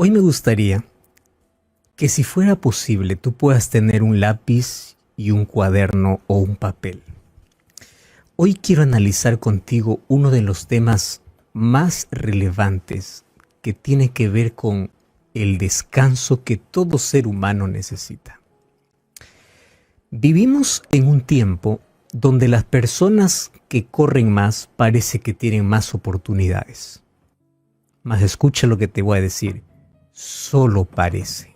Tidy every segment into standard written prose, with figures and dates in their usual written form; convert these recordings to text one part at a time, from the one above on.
Hoy me gustaría que si fuera posible tú puedas tener un lápiz y un cuaderno o un papel. Hoy quiero analizar contigo uno de los temas más relevantes que tiene que ver con el descanso que todo ser humano necesita. Vivimos en un tiempo donde las personas que corren más parece que tienen más oportunidades. Mas escucha lo que te voy a decir, solo parece.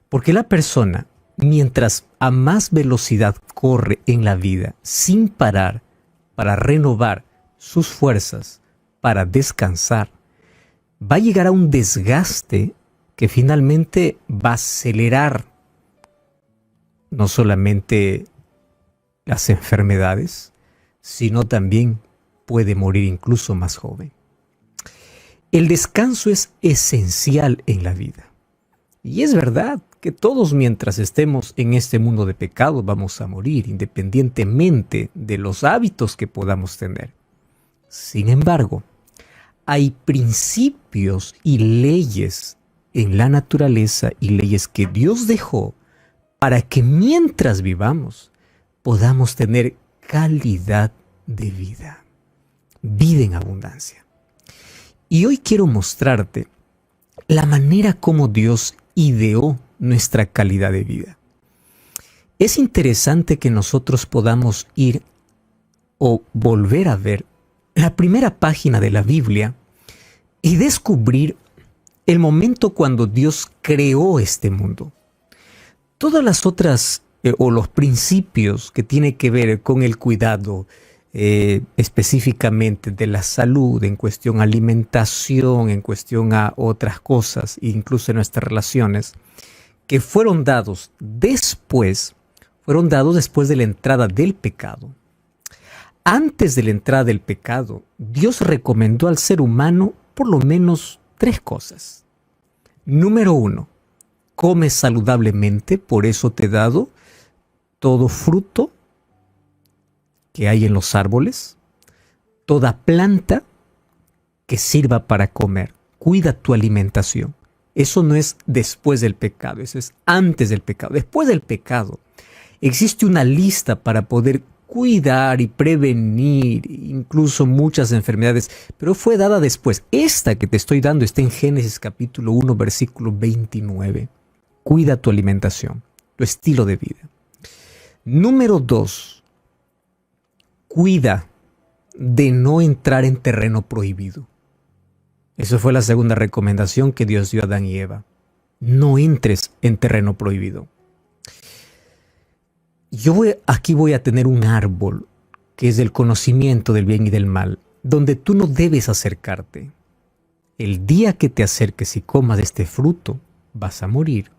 Porque la persona, mientras a más velocidad corre en la vida, sin parar, para renovar sus fuerzas, para descansar, va a llegar a un desgaste que finalmente va a acelerar no solamente las enfermedades, sino también puede morir incluso más joven. El descanso es esencial en la vida. Y es verdad que todos mientras estemos en este mundo de pecado vamos a morir, independientemente de los hábitos que podamos tener. Sin embargo, hay principios y leyes en la naturaleza y leyes que Dios dejó para que mientras vivamos podamos tener calidad de vida, vida en abundancia. Y hoy quiero mostrarte la manera como Dios ideó nuestra calidad de vida. Es interesante que nosotros podamos ir o volver a ver la primera página de la Biblia y descubrir el momento cuando Dios creó este mundo. Todas las otras o los principios que tienen que ver con el cuidado específicamente de la salud, en cuestión alimentación, en cuestión a otras cosas, incluso en nuestras relaciones, que fueron dados después de la entrada del pecado. Antes de la entrada del pecado, Dios recomendó al ser humano por lo menos 3 cosas. Número 1, come saludablemente, por eso te he dado todo fruto que hay en los árboles, toda planta que sirva para comer. Cuida tu alimentación. Eso no es después del pecado, eso es antes del pecado. Después del pecado existe una lista para poder cuidar y prevenir incluso muchas enfermedades, pero fue dada después. Esta que te estoy dando está en Génesis capítulo 1, versículo 29. Cuida tu alimentación, tu estilo de vida. Número 2. Cuida de no entrar en terreno prohibido. Esa fue la segunda recomendación que Dios dio a Adán y Eva. No entres en terreno prohibido. Aquí voy a tener un árbol que es del conocimiento del bien y del mal, donde tú no debes acercarte. El día que te acerques y comas de este fruto, vas a morir.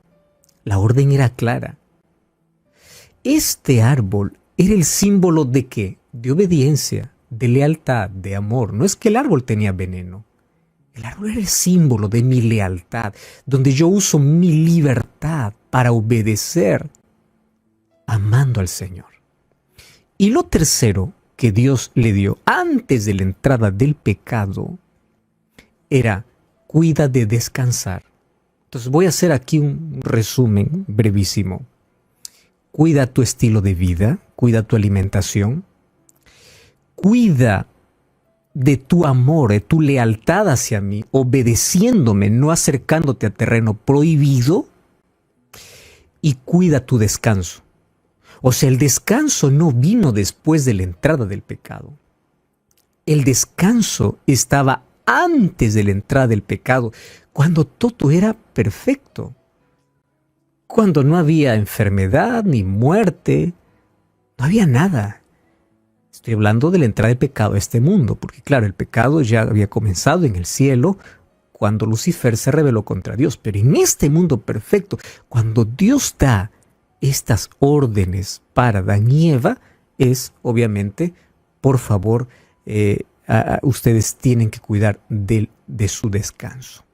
La orden era clara. Este árbol era el símbolo ¿de qué? De obediencia, de lealtad, de amor. No es que el árbol tenía veneno. El árbol era el símbolo de mi lealtad, donde yo uso mi libertad para obedecer, amando al Señor. Y lo tercero que Dios le dio antes de la entrada del pecado era cuida de descansar. Entonces voy a hacer aquí un resumen brevísimo. Cuida tu estilo de vida, cuida tu alimentación, cuida de tu amor, de tu lealtad hacia mí, obedeciéndome, no acercándote a terreno prohibido, y cuida tu descanso. O sea, el descanso no vino después de la entrada del pecado. El descanso estaba antes de la entrada del pecado, cuando todo era perfecto. Cuando no había enfermedad ni muerte, no había nada. Estoy hablando de la entrada del pecado a este mundo, porque claro, el pecado ya había comenzado en el cielo cuando Lucifer se rebeló contra Dios. Pero en este mundo perfecto, cuando Dios da estas órdenes para Adán y Eva, es obviamente, por favor, ustedes tienen que cuidar de su descanso.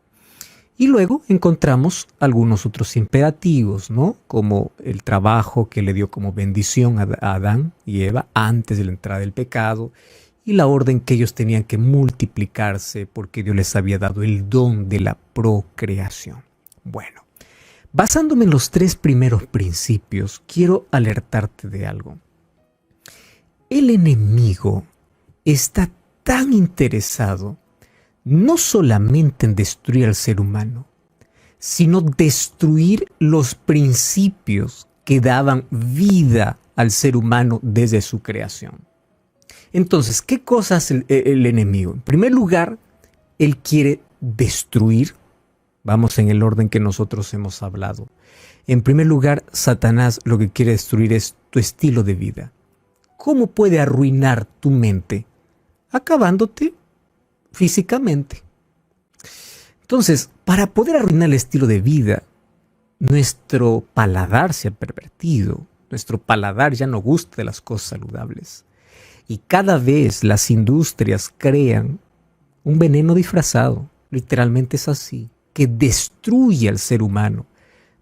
Y luego encontramos algunos otros imperativos, ¿no? Como el trabajo que le dio como bendición a Adán y Eva antes de la entrada del pecado. y la orden que ellos tenían que multiplicarse porque Dios les había dado el don de la procreación. Bueno, basándome en los 3 primeros principios, quiero alertarte de algo. El enemigo está tan interesado no solamente en destruir al ser humano, sino destruir los principios que daban vida al ser humano desde su creación. Entonces, ¿qué cosa hace el enemigo? En primer lugar, él quiere destruir. Vamos en el orden que nosotros hemos hablado. En primer lugar, Satanás lo que quiere destruir es tu estilo de vida. ¿Cómo puede arruinar tu mente? Acabándote físicamente. Entonces, para poder arruinar el estilo de vida, nuestro paladar se ha pervertido. Nuestro paladar ya no gusta de las cosas saludables. Y cada vez las industrias crean un veneno disfrazado. Literalmente es así, que destruye al ser humano.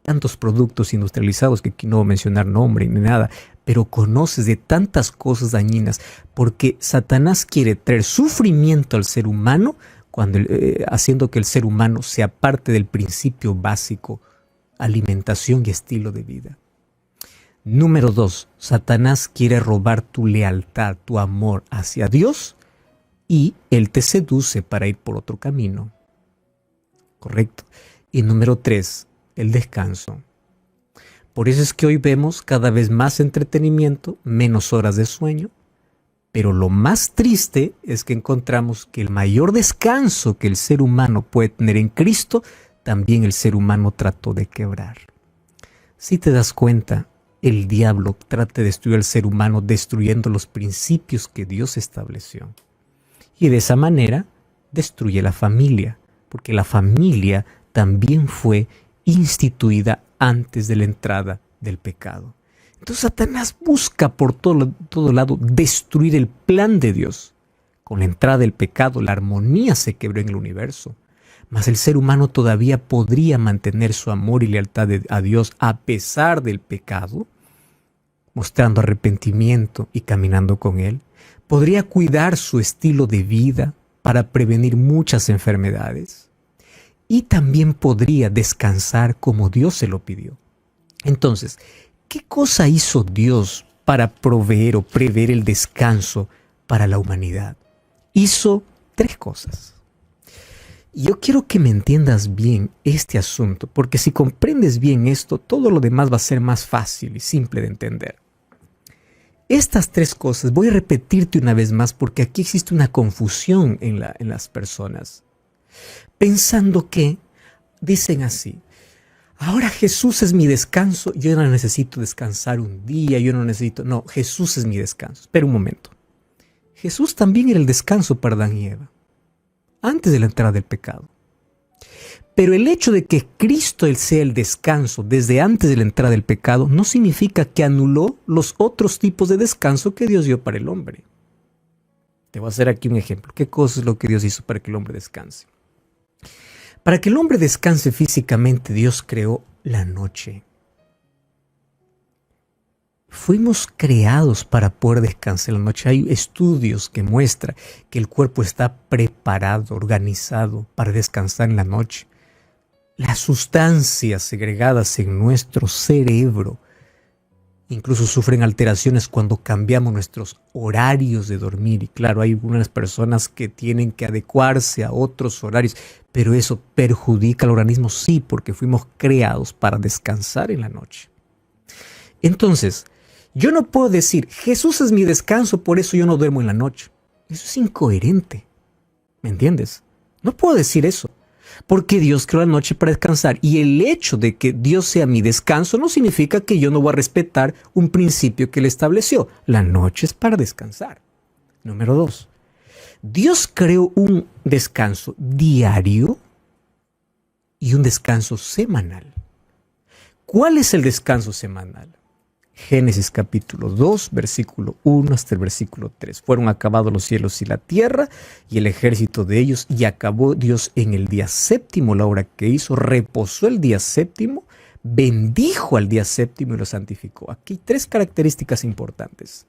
Tantos productos industrializados que aquí no voy a mencionar nombre ni nada, pero conoces de tantas cosas dañinas porque Satanás quiere traer sufrimiento al ser humano haciendo que el ser humano sea parte del principio básico, alimentación y estilo de vida. Número 2, Satanás quiere robar tu lealtad, tu amor hacia Dios y él te seduce para ir por otro camino. Correcto. Y número 3, el descanso. Por eso es que hoy vemos cada vez más entretenimiento, menos horas de sueño, pero lo más triste es que encontramos que el mayor descanso que el ser humano puede tener en Cristo, también el ser humano trató de quebrar. Si te das cuenta, el diablo trata de destruir al ser humano destruyendo los principios que Dios estableció. Y de esa manera destruye la familia, porque la familia también fue instituida antes de la entrada del pecado. Entonces Satanás busca por todo lado destruir el plan de Dios. Con la entrada del pecado, la armonía se quebró en el universo. Mas el ser humano todavía podría mantener su amor y lealtad a Dios a pesar del pecado, mostrando arrepentimiento y caminando con Él. Podría cuidar su estilo de vida para prevenir muchas enfermedades. Y también podría descansar como Dios se lo pidió. Entonces, ¿qué cosa hizo Dios para proveer o prever el descanso para la humanidad? Hizo 3 cosas. Yo quiero que me entiendas bien este asunto, porque si comprendes bien esto, todo lo demás va a ser más fácil y simple de entender. Estas 3 cosas, voy a repetirte una vez más, porque aquí existe una confusión en las personas. Pensando que dicen así: ahora Jesús es mi descanso, yo no necesito descansar un día, no, Jesús es mi descanso. Espera un momento. Jesús también era el descanso para Adán y Eva, antes de la entrada del pecado. Pero el hecho de que Cristo sea el descanso desde antes de la entrada del pecado no significa que anuló los otros tipos de descanso que Dios dio para el hombre. Te voy a hacer aquí un ejemplo. ¿Qué cosa es lo que Dios hizo para que el hombre descanse? Para que el hombre descanse físicamente, Dios creó la noche. Fuimos creados para poder descansar en la noche. Hay estudios que muestran que el cuerpo está preparado, organizado para descansar en la noche. Las sustancias segregadas en nuestro cerebro incluso sufren alteraciones cuando cambiamos nuestros horarios de dormir. Y claro, hay algunas personas que tienen que adecuarse a otros horarios, pero eso perjudica al organismo, sí, porque fuimos creados para descansar en la noche. Entonces, yo no puedo decir, Jesús es mi descanso, por eso yo no duermo en la noche. Eso es incoherente. ¿Me entiendes? No puedo decir eso. Porque Dios creó la noche para descansar. Y el hecho de que Dios sea mi descanso no significa que yo no voy a respetar un principio que Él estableció. La noche es para descansar. Número 2. Dios creó un descanso diario y un descanso semanal. ¿Cuál es el descanso semanal? Génesis capítulo 2, versículo 1 hasta el versículo 3. Fueron acabados los cielos y la tierra y el ejército de ellos, y acabó Dios en el día séptimo la obra que hizo, reposó el día séptimo, bendijo al día séptimo y lo santificó. Aquí 3 características importantes.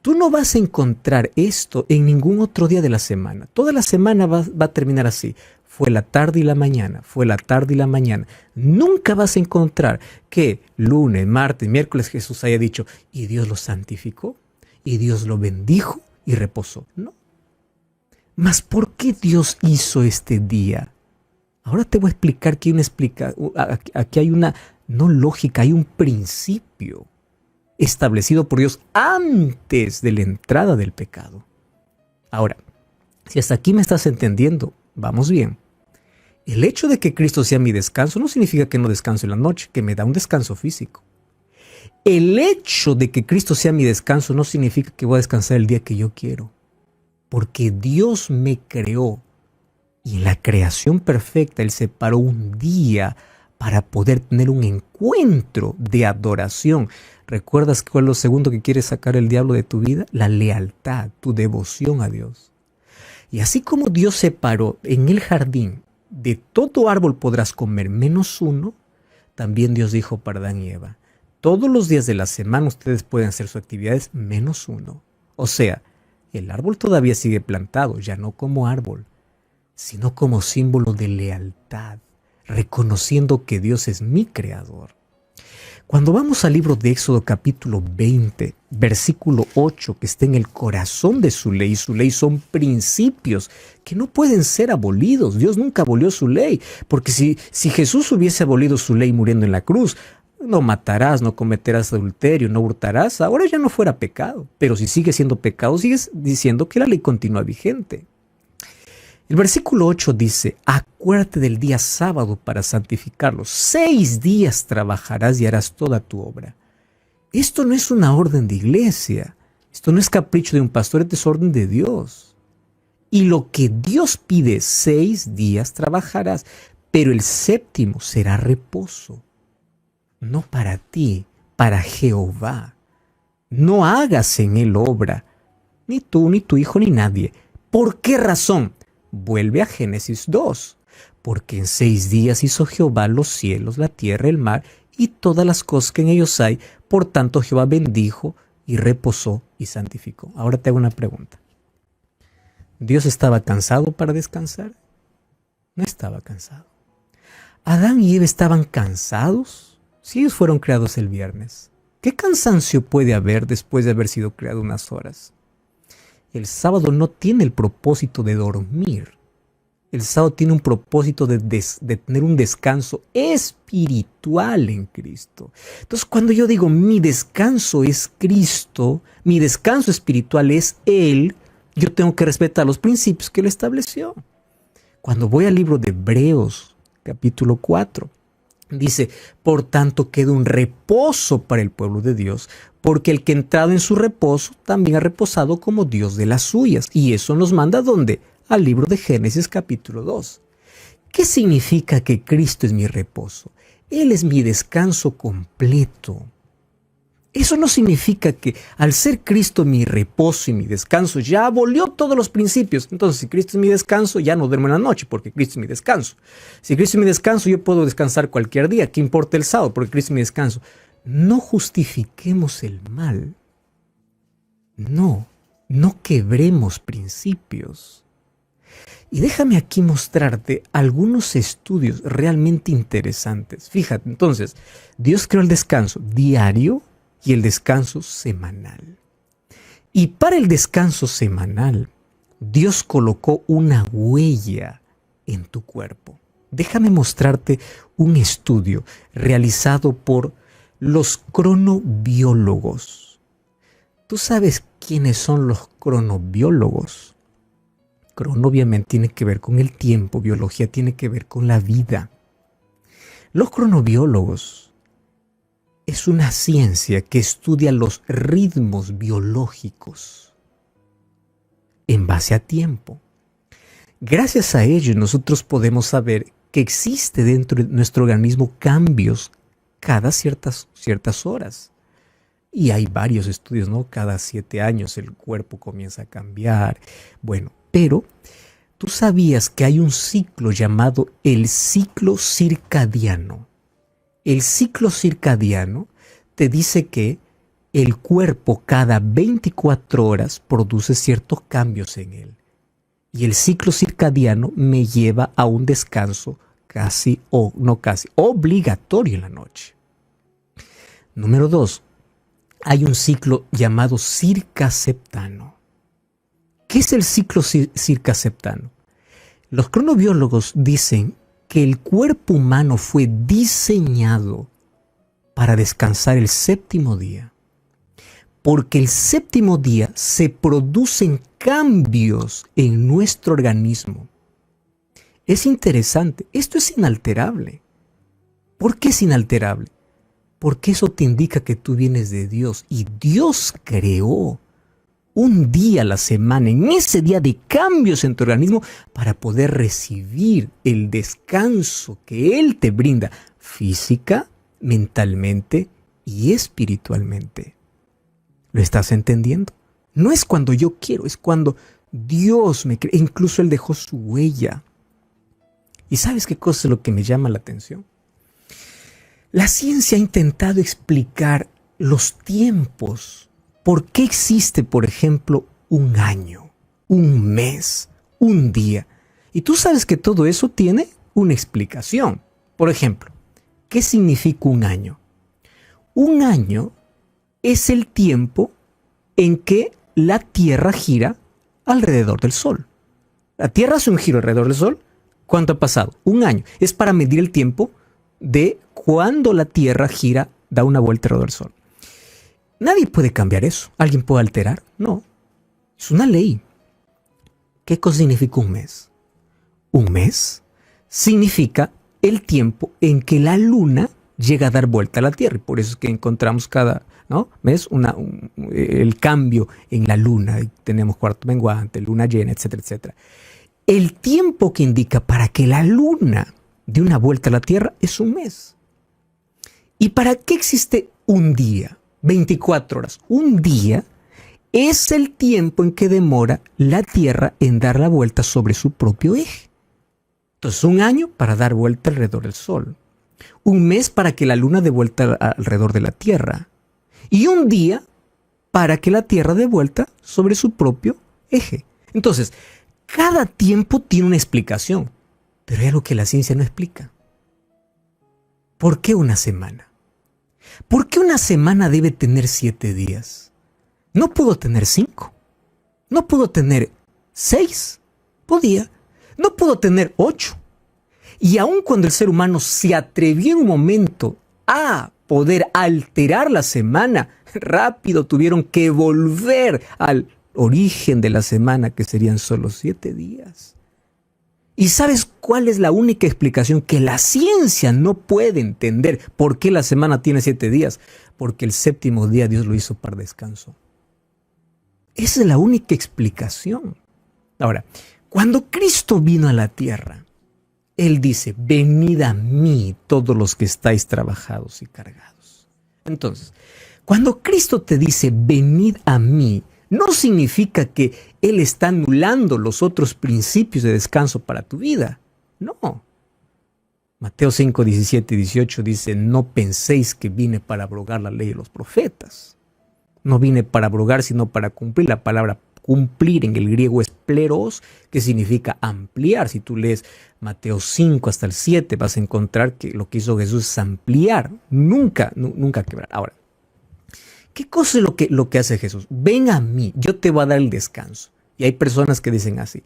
Tú no vas a encontrar esto en ningún otro día de la semana. Toda la semana va a terminar así. Fue la tarde y la mañana, fue la tarde y la mañana. Nunca vas a encontrar que lunes, martes, miércoles Jesús haya dicho, y Dios lo santificó, y Dios lo bendijo y reposó. No. Mas ¿por qué Dios hizo este día? Ahora te voy a explicar que aquí hay una, no lógica, hay un principio establecido por Dios antes de la entrada del pecado. Ahora, si hasta aquí me estás entendiendo, vamos bien. El hecho de que Cristo sea mi descanso no significa que no descanso en la noche, que me da un descanso físico. El hecho de que Cristo sea mi descanso no significa que voy a descansar el día que yo quiero. Porque Dios me creó y en la creación perfecta Él separó un día para poder tener un encuentro de adoración. ¿Recuerdas cuál es lo segundo que quiere sacar el diablo de tu vida? La lealtad, tu devoción a Dios. Y así como Dios separó en el jardín, de todo árbol podrás comer menos uno, también Dios dijo para Adán y Eva, todos los días de la semana ustedes pueden hacer sus actividades menos uno. O sea, el árbol todavía sigue plantado, ya no como árbol, sino como símbolo de lealtad, reconociendo que Dios es mi creador. Cuando vamos al libro de Éxodo capítulo 20, versículo 8, que está en el corazón de su ley son principios que no pueden ser abolidos. Dios nunca abolió su ley, porque si Jesús hubiese abolido su ley muriendo en la cruz, no matarás, no cometerás adulterio, no hurtarás, ahora ya no fuera pecado. Pero si sigue siendo pecado, sigues diciendo que la ley continúa vigente. El versículo 8 dice, acuérdate del día sábado para santificarlo. 6 días trabajarás y harás toda tu obra. Esto no es una orden de iglesia. Esto no es capricho de un pastor, esto es orden de Dios. Y lo que Dios pide, 6 días trabajarás, pero el séptimo será reposo. No para ti, para Jehová. No hagas en él obra, ni tú, ni tu hijo, ni nadie. ¿Por qué razón? Vuelve a Génesis 2, porque en 6 días hizo Jehová los cielos, la tierra, el mar y todas las cosas que en ellos hay. Por tanto Jehová bendijo y reposó y santificó. Ahora te hago una pregunta. ¿Dios estaba cansado para descansar? No estaba cansado. ¿Adán y Eva estaban cansados? Si ellos fueron creados el viernes. ¿Qué cansancio puede haber después de haber sido creado unas horas? El sábado no tiene el propósito de dormir. El sábado tiene un propósito de tener un descanso espiritual en Cristo. Entonces, cuando yo digo mi descanso es Cristo, mi descanso espiritual es Él, yo tengo que respetar los principios que Él estableció. Cuando voy al libro de Hebreos, capítulo 4, dice, por tanto queda un reposo para el pueblo de Dios, porque el que ha entrado en su reposo también ha reposado como Dios de las suyas. Y eso nos manda ¿dónde? Al libro de Génesis capítulo 2. ¿Qué significa que Cristo es mi reposo? Él es mi descanso completo. Eso no significa que al ser Cristo mi reposo y mi descanso ya abolió todos los principios. Entonces, si Cristo es mi descanso, ya no duermo en la noche porque Cristo es mi descanso. Si Cristo es mi descanso, yo puedo descansar cualquier día. ¿Qué importa el sábado? Porque Cristo es mi descanso. No justifiquemos el mal. No quebremos principios. Y déjame aquí mostrarte algunos estudios realmente interesantes. Fíjate, entonces, Dios creó el descanso diario y el descanso semanal. Y para el descanso semanal, Dios colocó una huella en tu cuerpo. Déjame mostrarte un estudio realizado por los cronobiólogos. ¿Tú sabes quiénes son los cronobiólogos? Crono obviamente tiene que ver con el tiempo, biología tiene que ver con la vida. Los cronobiólogos es una ciencia que estudia los ritmos biológicos en base a tiempo. Gracias a ello nosotros podemos saber que existe dentro de nuestro organismo cambios cada ciertas horas. Y hay varios estudios, ¿no? Cada 7 años el cuerpo comienza a cambiar. Bueno, pero ¿tú sabías que hay un ciclo llamado el ciclo circadiano? El ciclo circadiano te dice que el cuerpo cada 24 horas produce ciertos cambios en él. Y el ciclo circadiano me lleva a un descanso casi, o no casi, obligatorio en la noche. Número 2. Hay un ciclo llamado circaseptano. ¿Qué es el ciclo circaseptano? Los cronobiólogos dicen que el cuerpo humano fue diseñado para descansar el séptimo día. Porque el séptimo día se producen cambios en nuestro organismo. Es interesante, esto es inalterable. ¿Por qué es inalterable? Porque eso te indica que tú vienes de Dios y Dios creó un día a la semana, en ese día de cambios en tu organismo, para poder recibir el descanso que Él te brinda física, mentalmente y espiritualmente. ¿Lo estás entendiendo? No es cuando yo quiero, es cuando Dios me crea. Incluso Él dejó su huella. ¿Y sabes qué cosa es lo que me llama la atención? La ciencia ha intentado explicar los tiempos. ¿Por qué existe, por ejemplo, un año, un mes, un día? Y tú sabes que todo eso tiene una explicación. Por ejemplo, ¿qué significa un año? Un año es el tiempo en que la Tierra gira alrededor del Sol. La Tierra hace un giro alrededor del Sol. ¿Cuánto ha pasado? Un año. Es para medir el tiempo de cuando la Tierra gira, da una vuelta alrededor del Sol. Nadie puede cambiar eso. ¿Alguien puede alterar? No. Es una ley. ¿Qué cosa significa un mes? Un mes significa el tiempo en que la Luna llega a dar vuelta a la Tierra. Y por eso es que encontramos cada mes el cambio en la Luna. Y tenemos cuarto menguante, luna llena, etcétera, etcétera. El tiempo que indica para que la Luna dé una vuelta a la Tierra es un mes. ¿Y para qué existe un día? 24 horas. Un día es el tiempo en que demora la Tierra en dar la vuelta sobre su propio eje. Entonces, un año para dar vuelta alrededor del Sol. Un mes para que la Luna dé vuelta alrededor de la Tierra. Y un día para que la Tierra dé vuelta sobre su propio eje. Entonces, cada tiempo tiene una explicación, pero hay algo que la ciencia no explica. ¿Por qué una semana? ¿Por qué una semana debe tener 7 días? No puedo tener 5. No puedo tener 6. Podía. No puedo tener 8. Y aun cuando el ser humano se atrevió en un momento a poder alterar la semana, rápido tuvieron que volver al origen de la semana, que serían solo 7 días. ¿Y sabes cuál es la única explicación? Que la ciencia no puede entender por qué la semana tiene 7 días. Porque el séptimo día Dios lo hizo para descanso. Esa es la única explicación. Ahora, cuando Cristo vino a la tierra, Él dice, venid a mí todos los que estáis trabajados y cargados. Entonces, cuando Cristo te dice, venid a mí, no significa que Él está anulando los otros principios de descanso para tu vida. No. Mateo 5, 17 y 18 dice, no penséis que vine para abrogar la ley de los profetas. No vine para abrogar, sino para cumplir. La palabra cumplir en el griego es pleros, que significa ampliar. Si tú lees Mateo 5 hasta el 7, vas a encontrar que lo que hizo Jesús es ampliar, nunca quebrar. Ahora, ¿qué cosa es lo que hace Jesús? Ven a mí, yo te voy a dar el descanso. Y hay personas que dicen así,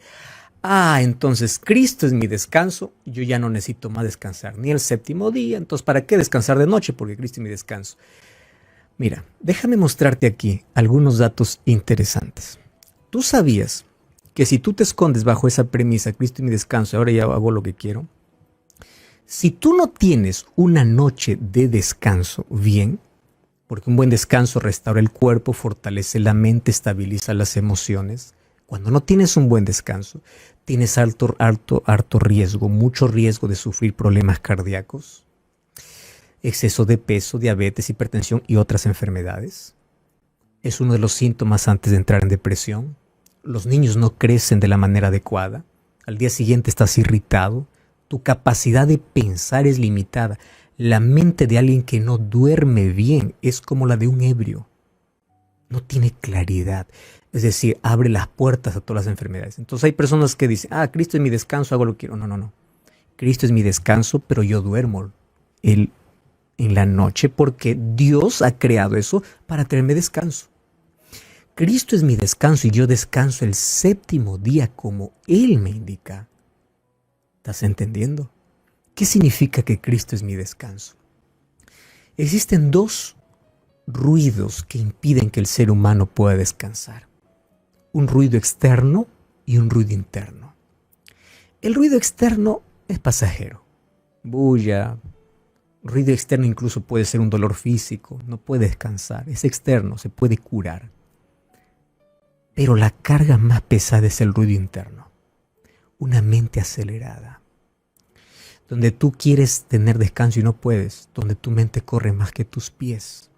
entonces Cristo es mi descanso, yo ya no necesito más descansar, ni el séptimo día, entonces ¿para qué descansar de noche? Porque Cristo es mi descanso. Mira, déjame mostrarte aquí algunos datos interesantes. ¿Tú sabías que si tú te escondes bajo esa premisa, Cristo es mi descanso, ahora ya hago lo que quiero? Si tú no tienes una noche de descanso bien, porque un buen descanso restaura el cuerpo, fortalece la mente, estabiliza las emociones. Cuando no tienes un buen descanso, tienes alto riesgo, mucho riesgo de sufrir problemas cardíacos, exceso de peso, diabetes, hipertensión y otras enfermedades. Es uno de los síntomas antes de entrar en depresión. Los niños no crecen de la manera adecuada. Al día siguiente estás irritado. Tu capacidad de pensar es limitada. La mente de alguien que no duerme bien es como la de un ebrio. no tiene claridad. Es decir, abre las puertas a todas las enfermedades. Entonces hay personas que dicen, Cristo es mi descanso, hago lo que quiero. No, no, no. Cristo es mi descanso, pero yo duermo en la noche porque Dios ha creado eso para tenerme descanso. Cristo es mi descanso y yo descanso el séptimo día como Él me indica. ¿Estás entendiendo? ¿Qué significa que Cristo es mi descanso? Existen dos ruidos que impiden que el ser humano pueda descansar. Un ruido externo y un ruido interno. El ruido externo es pasajero. Bulla. Ruido externo incluso puede ser un dolor físico. No puede descansar. Es externo, se puede curar. Pero la carga más pesada es el ruido interno. Una mente acelerada. Donde tú quieres tener descanso y no puedes. Donde tu mente corre más que tus pies.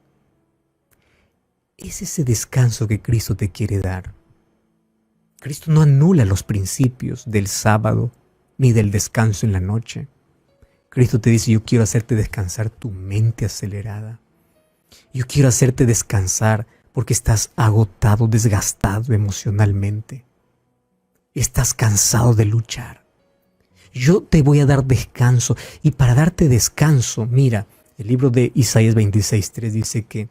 Es ese descanso que Cristo te quiere dar. Cristo no anula los principios del sábado ni del descanso en la noche. Cristo te dice, yo quiero hacerte descansar tu mente acelerada. Yo quiero hacerte descansar porque estás agotado, desgastado emocionalmente. Estás cansado de luchar. Yo te voy a dar descanso. Y para darte descanso, mira, el libro de Isaías 26:3 dice que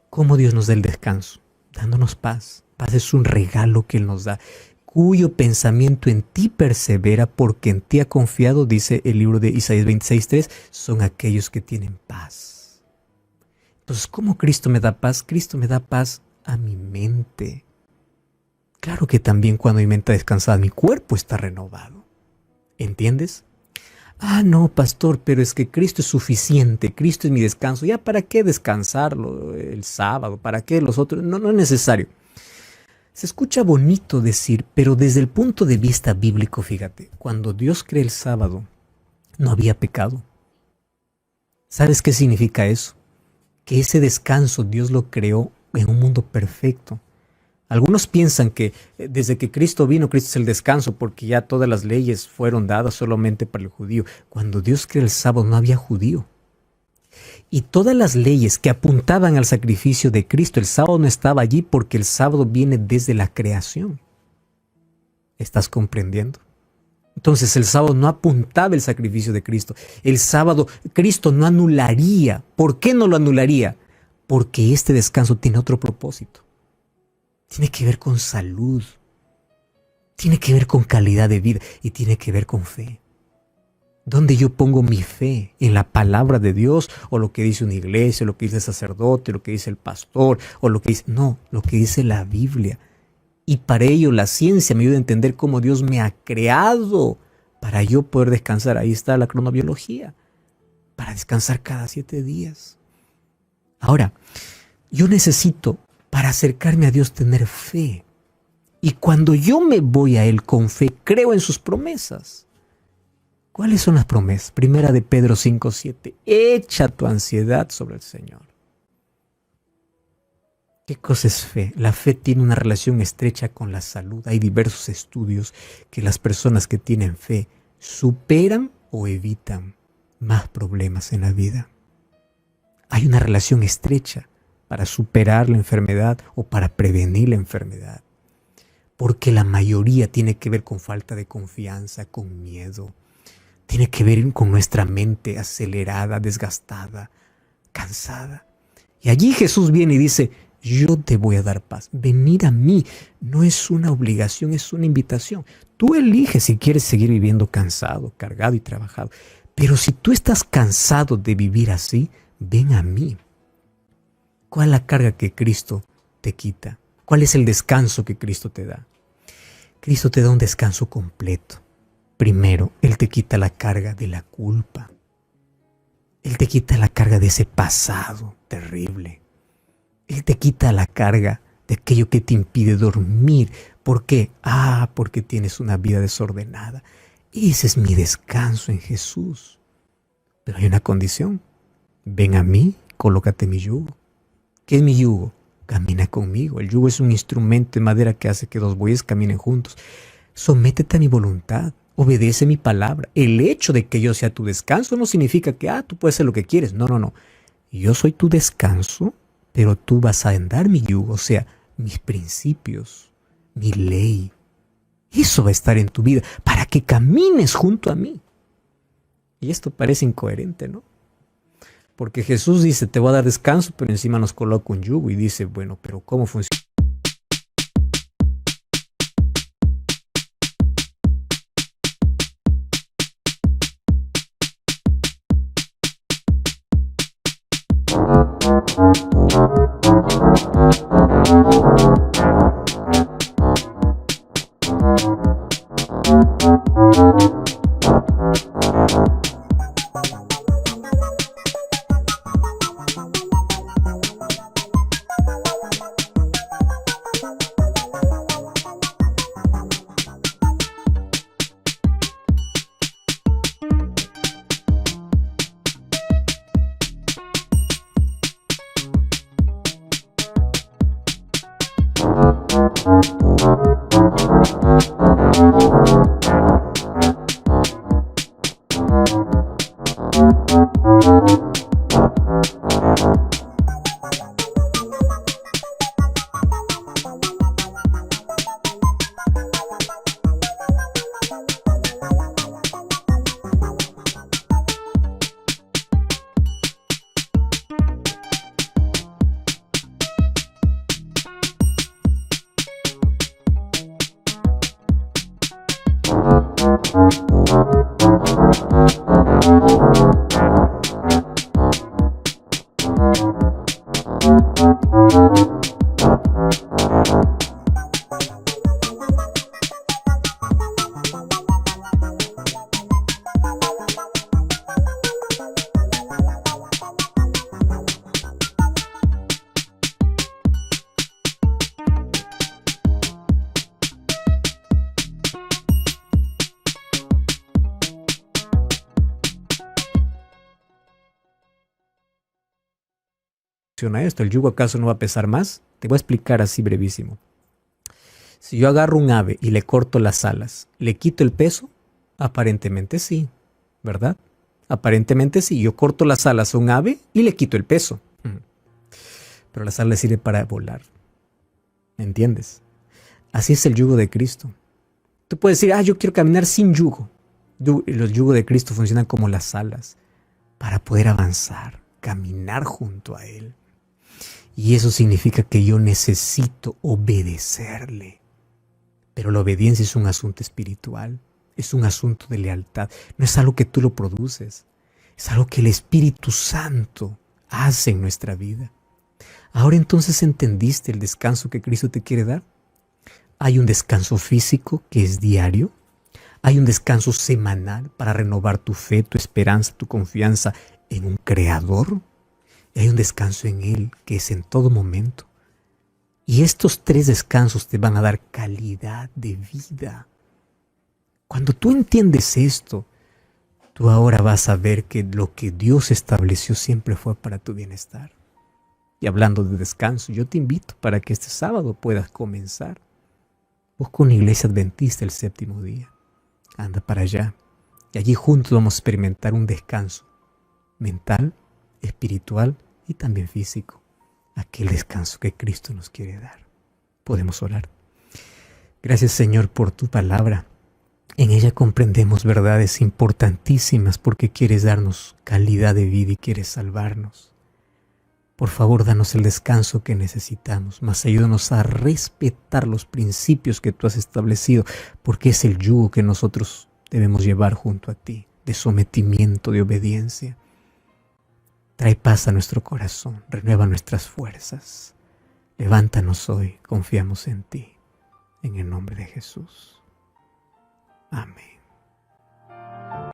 ¿cómo Dios nos da el descanso? Dándonos paz. Paz es un regalo que Él nos da, cuyo pensamiento en ti persevera porque en ti ha confiado, dice el libro de Isaías 26:3, son aquellos que tienen paz. Entonces, ¿cómo Cristo me da paz? Cristo me da paz a mi mente. Claro que también cuando mi mente está descansada, mi cuerpo está renovado. ¿Entiendes? No, pastor, pero es que Cristo es suficiente, Cristo es mi descanso. ¿Ya para qué descansarlo el sábado? ¿Para qué los otros? No, no es necesario. Se escucha bonito decir, pero desde el punto de vista bíblico, fíjate, cuando Dios creó el sábado, no había pecado. ¿Sabes qué significa eso? Que ese descanso Dios lo creó en un mundo perfecto. Algunos piensan que desde que Cristo vino, Cristo es el descanso porque ya todas las leyes fueron dadas solamente para el judío. Cuando Dios creó el sábado no había judío. Y todas las leyes que apuntaban al sacrificio de Cristo, el sábado no estaba allí porque el sábado viene desde la creación. ¿Estás comprendiendo? Entonces el sábado no apuntaba el sacrificio de Cristo. El sábado Cristo no anularía. ¿Por qué no lo anularía? Porque este descanso tiene otro propósito. Tiene que ver con salud. Tiene que ver con calidad de vida y tiene que ver con fe. ¿Dónde yo pongo mi fe? ¿En la palabra de Dios? ¿O lo que dice una iglesia? ¿Lo que dice el sacerdote? ¿Lo que dice el pastor? ¿O lo que dice? No, lo que dice la Biblia. Y para ello la ciencia me ayuda a entender cómo Dios me ha creado para yo poder descansar. Ahí está la cronobiología. Para descansar cada 7 días. Ahora, yo necesito para acercarme a Dios tener fe. Y cuando yo me voy a Él con fe, creo en sus promesas. ¿Cuáles son las promesas? Primera de Pedro 5:7. Echa tu ansiedad sobre el Señor. ¿Qué cosa es fe? La fe tiene una relación estrecha con la salud. Hay diversos estudios que las personas que tienen fe superan o evitan más problemas en la vida. Hay una relación estrecha para superar la enfermedad o para prevenir la enfermedad. Porque la mayoría tiene que ver con falta de confianza, con miedo. Tiene que ver con nuestra mente acelerada, desgastada, cansada. Y allí Jesús viene y dice, yo te voy a dar paz. Venir a mí no es una obligación, es una invitación. Tú eliges si quieres seguir viviendo cansado, cargado y trabajado. Pero si tú estás cansado de vivir así, ven a mí. ¿Cuál es la carga que Cristo te quita? ¿Cuál es el descanso que Cristo te da? Cristo te da un descanso completo. Primero, Él te quita la carga de la culpa. Él te quita la carga de ese pasado terrible. Él te quita la carga de aquello que te impide dormir. ¿Por qué? Porque tienes una vida desordenada. Ese es mi descanso en Jesús. Pero hay una condición. Ven a mí, colócate mi yugo. ¿Qué es mi yugo? Camina conmigo. El yugo es un instrumento de madera que hace que 2 bueyes caminen juntos. Sométete a mi voluntad. Obedece mi palabra. El hecho de que yo sea tu descanso no significa que tú puedes hacer lo que quieres. No, no, no. Yo soy tu descanso pero tú vas a andar mi yugo, o sea, mis principios, mi ley. Eso va a estar en tu vida para que camines junto a mí. Y esto parece incoherente, ¿no? Porque Jesús dice, te voy a dar descanso, pero encima nos coloca un yugo y dice, bueno, pero ¿cómo funciona? Esto? ¿El yugo acaso no va a pesar más? Te voy a explicar así brevísimo. Si yo agarro un ave y le corto las alas, ¿le quito el peso? Aparentemente sí, ¿verdad? Aparentemente sí, yo corto las alas a un ave y le quito el peso. Pero las alas sirven para volar. ¿Me entiendes? Así es el yugo de Cristo. Tú puedes decir, yo quiero caminar sin yugo. Los yugos de Cristo funcionan como las alas para poder avanzar, caminar junto a Él. Y eso significa que yo necesito obedecerle. Pero la obediencia es un asunto espiritual, es un asunto de lealtad. No es algo que tú lo produces, es algo que el Espíritu Santo hace en nuestra vida. Ahora entonces entendiste el descanso que Cristo te quiere dar. Hay un descanso físico que es diario. Hay un descanso semanal para renovar tu fe, tu esperanza, tu confianza en un Creador. Y hay un descanso en Él que es en todo momento. Y estos 3 descansos te van a dar calidad de vida. Cuando tú entiendes esto, tú ahora vas a ver que lo que Dios estableció siempre fue para tu bienestar. Y hablando de descanso, yo te invito para que este sábado puedas comenzar. Busca una iglesia adventista el 7º día. Anda para allá. Y allí juntos vamos a experimentar un descanso mental, espiritual y también físico. Aquel descanso que Cristo nos quiere dar. Podemos orar. Gracias, Señor, por tu palabra. En ella comprendemos verdades importantísimas porque quieres darnos calidad de vida y quieres salvarnos. Por favor, danos el descanso que necesitamos, mas ayúdanos a respetar los principios que tú has establecido, porque es el yugo que nosotros debemos llevar junto a ti, de sometimiento, de obediencia. Trae paz a nuestro corazón, renueva nuestras fuerzas. Levántanos hoy, confiamos en ti, en el nombre de Jesús. Amén.